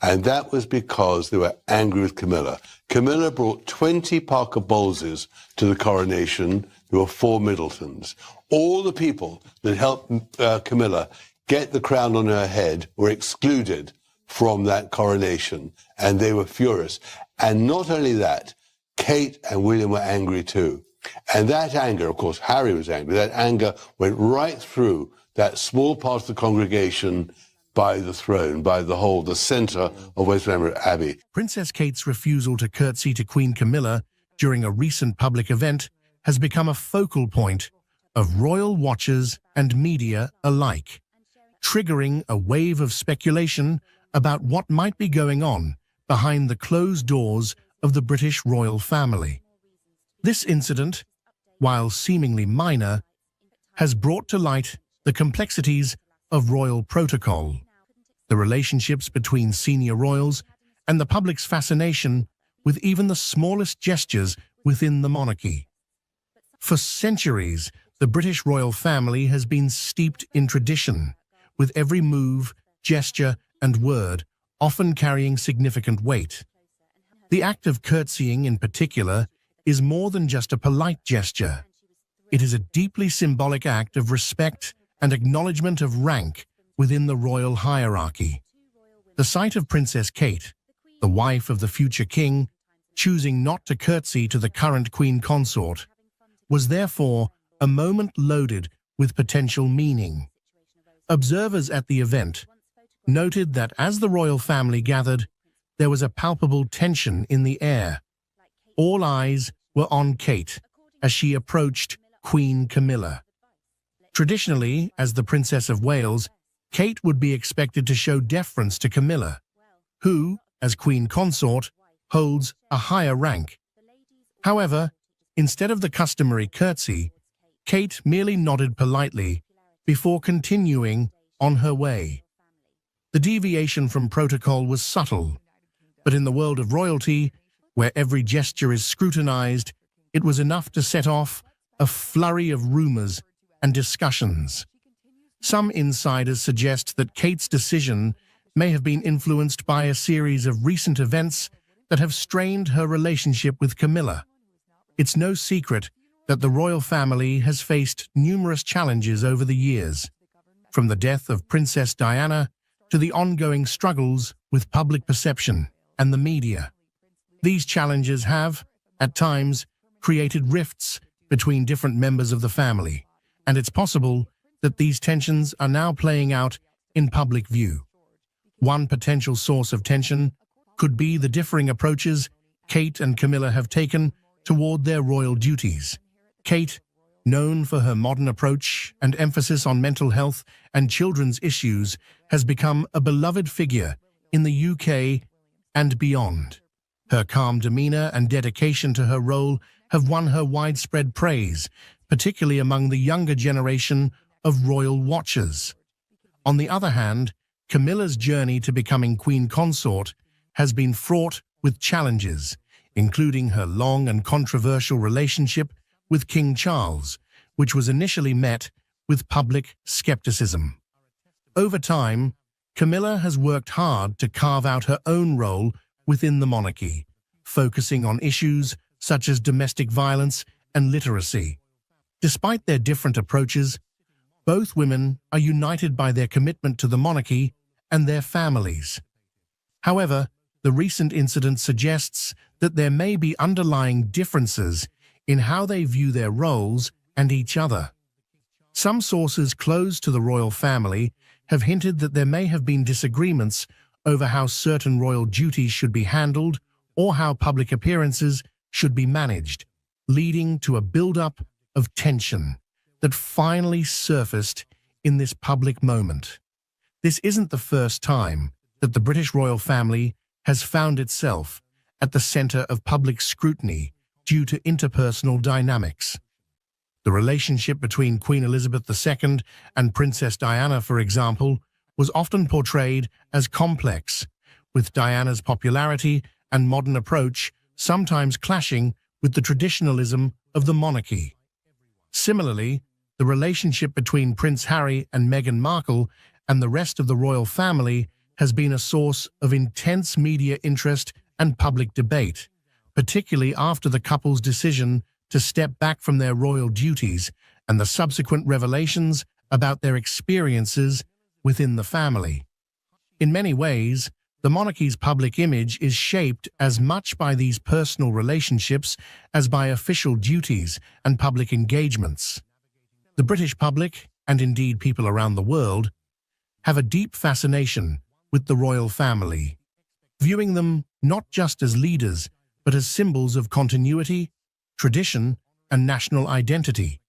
And that was because they were angry with Camilla. Camilla brought 20 Parker Bowleses to the coronation. There were 4 Middletons. All the people that helped Camilla get the crown on her head were excluded from that coronation, and they were furious. And not only that, Kate and William were angry too. And that anger, of course, Harry was angry, that anger went right through that small part of the congregation by the throne, by the centre of Westminster Abbey. Princess Kate's refusal to curtsy to Queen Camilla during a recent public event has become a focal point of royal watchers and media alike, triggering a wave of speculation about what might be going on behind the closed doors of the British royal family. This incident, while seemingly minor, has brought to light the complexities of royal protocol, the relationships between senior royals, and the public's fascination with even the smallest gestures within the monarchy. For centuries, the British royal family has been steeped in tradition, with every move, gesture, and word often carrying significant weight. The act of curtsying in particular is more than just a polite gesture. It is a deeply symbolic act of respect and acknowledgement of rank within the royal hierarchy. The sight of Princess Kate, the wife of the future king, choosing not to curtsy to the current queen consort, was therefore a moment loaded with potential meaning. Observers at the event noted that as the royal family gathered, there was a palpable tension in the air. All eyes were on Kate as she approached Queen Camilla. Traditionally, as the Princess of Wales, Kate would be expected to show deference to Camilla, who, as Queen Consort, holds a higher rank. However, instead of the customary curtsy, Kate merely nodded politely before continuing on her way. The deviation from protocol was subtle, but in the world of royalty, where every gesture is scrutinized, it was enough to set off a flurry of rumors and discussions. Some insiders suggest that Kate's decision may have been influenced by a series of recent events that have strained her relationship with Camilla. It's no secret that the royal family has faced numerous challenges over the years, from the death of Princess Diana to the ongoing struggles with public perception and the media. These challenges have, at times, created rifts between different members of the family, and it's possible that these tensions are now playing out in public view. One potential source of tension could be the differing approaches Kate and Camilla have taken toward their royal duties. Kate, known for her modern approach and emphasis on mental health and children's issues, has become a beloved figure in the UK and beyond. Her calm demeanor and dedication to her role have won her widespread praise, particularly among the younger generation of royal watchers. On the other hand, Camilla's journey to becoming Queen Consort has been fraught with challenges, including her long and controversial relationship with King Charles, which was initially met with public skepticism. Over time, Camilla has worked hard to carve out her own role within the monarchy, focusing on issues such as domestic violence and literacy. Despite their different approaches, both women are united by their commitment to the monarchy and their families. However, the recent incident suggests that there may be underlying differences in how they view their roles and each other. Some sources close to the royal family have hinted that there may have been disagreements over how certain royal duties should be handled or how public appearances should be managed, leading to a build-up of tension that finally surfaced in this public moment. This isn't the first time that the British royal family has found itself at the center of public scrutiny due to interpersonal dynamics. The relationship between Queen Elizabeth II and Princess Diana, for example, was often portrayed as complex, with Diana's popularity and modern approach sometimes clashing with the traditionalism of the monarchy. Similarly, the relationship between Prince Harry and Meghan Markle and the rest of the royal family has been a source of intense media interest and public debate, particularly after the couple's decision to step back from their royal duties and the subsequent revelations about their experiences within the family. In many ways, the monarchy's public image is shaped as much by these personal relationships as by official duties and public engagements. The British public, and indeed people around the world, have a deep fascination with the royal family, viewing them not just as leaders, but as symbols of continuity, tradition, and national identity.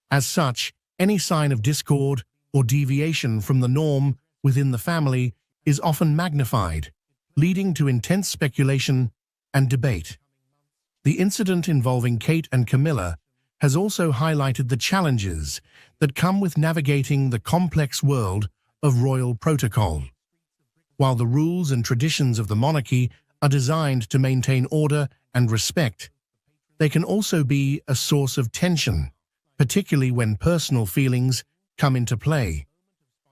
As such, any sign of discord or deviation from the norm within the family is often magnified, leading to intense speculation and debate. The incident involving Kate and Camilla has also highlighted the challenges that come with navigating the complex world of royal protocol. While the rules and traditions of the monarchy are designed to maintain order and respect, they can also be a source of tension, particularly when personal feelings come into play.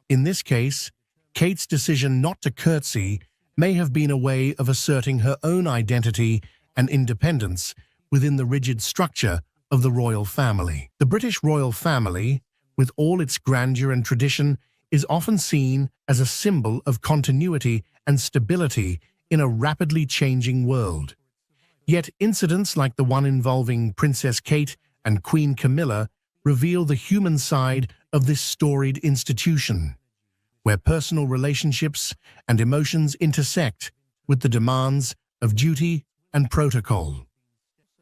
In this case, Kate's decision not to curtsy may have been a way of asserting her own identity and independence within the rigid structure of the royal family. The British royal family, with all its grandeur and tradition, is often seen as a symbol of continuity and stability in a rapidly changing world. Yet incidents like the one involving Princess Kate and Queen Camilla reveal the human side of this storied institution, where personal relationships and emotions intersect with the demands of duty and protocol.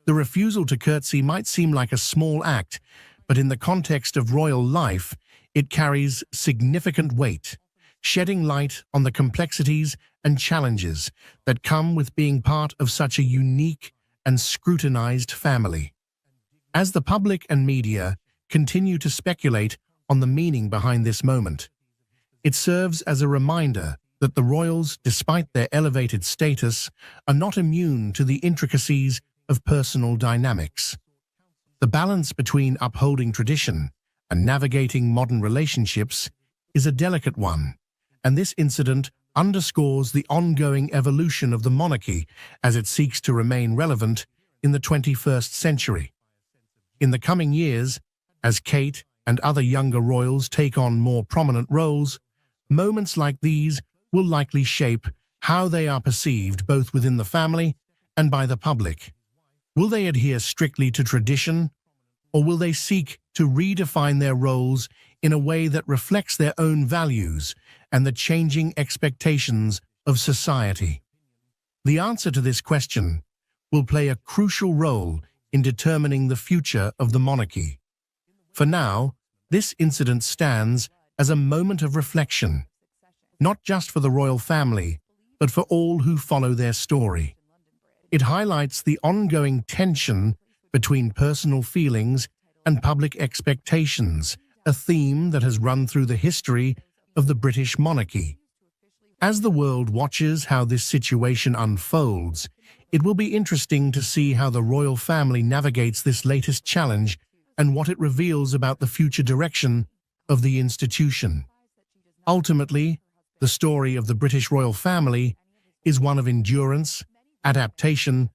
The refusal to curtsy might seem like a small act, but in the context of royal life, it carries significant weight, shedding light on the complexities and challenges that come with being part of such a unique and scrutinized family. As the public and media continue to speculate on the meaning behind this moment, it serves as a reminder that the royals, despite their elevated status, are not immune to the intricacies of personal dynamics. The balance between upholding tradition and navigating modern relationships is a delicate one, and this incident underscores the ongoing evolution of the monarchy as it seeks to remain relevant in the 21st century. In the coming years, as Kate and other younger royals take on more prominent roles, moments like these will likely shape how they are perceived both within the family and by the public. Will they adhere strictly to tradition, or will they seek to redefine their roles in a way that reflects their own values and the changing expectations of society? The answer to this question will play a crucial role in determining the future of the monarchy. For now, this incident stands as a moment of reflection, not just for the royal family, but for all who follow their story. It highlights the ongoing tension between personal feelings and public expectations, a theme that has run through the history of the British monarchy. As the world watches how this situation unfolds, it will be interesting to see how the royal family navigates this latest challenge and what it reveals about the future direction of the institution. Ultimately, the story of the British royal family is one of endurance, adaptation,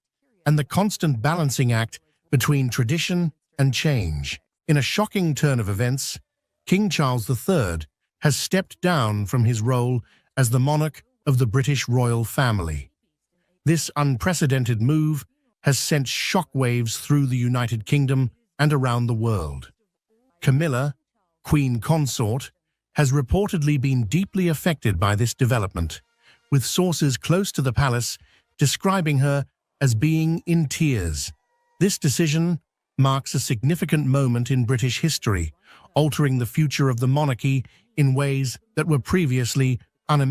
and the constant balancing act between tradition and change. In a shocking turn of events, King Charles III has stepped down from his role as the monarch of the British royal family. This unprecedented move has sent shockwaves through the United Kingdom and around the world. Camilla, Queen Consort, has reportedly been deeply affected by this development, with sources close to the palace describing her as being in tears. This decision marks a significant moment in British history, altering the future of the monarchy in ways that were previously unimaginable.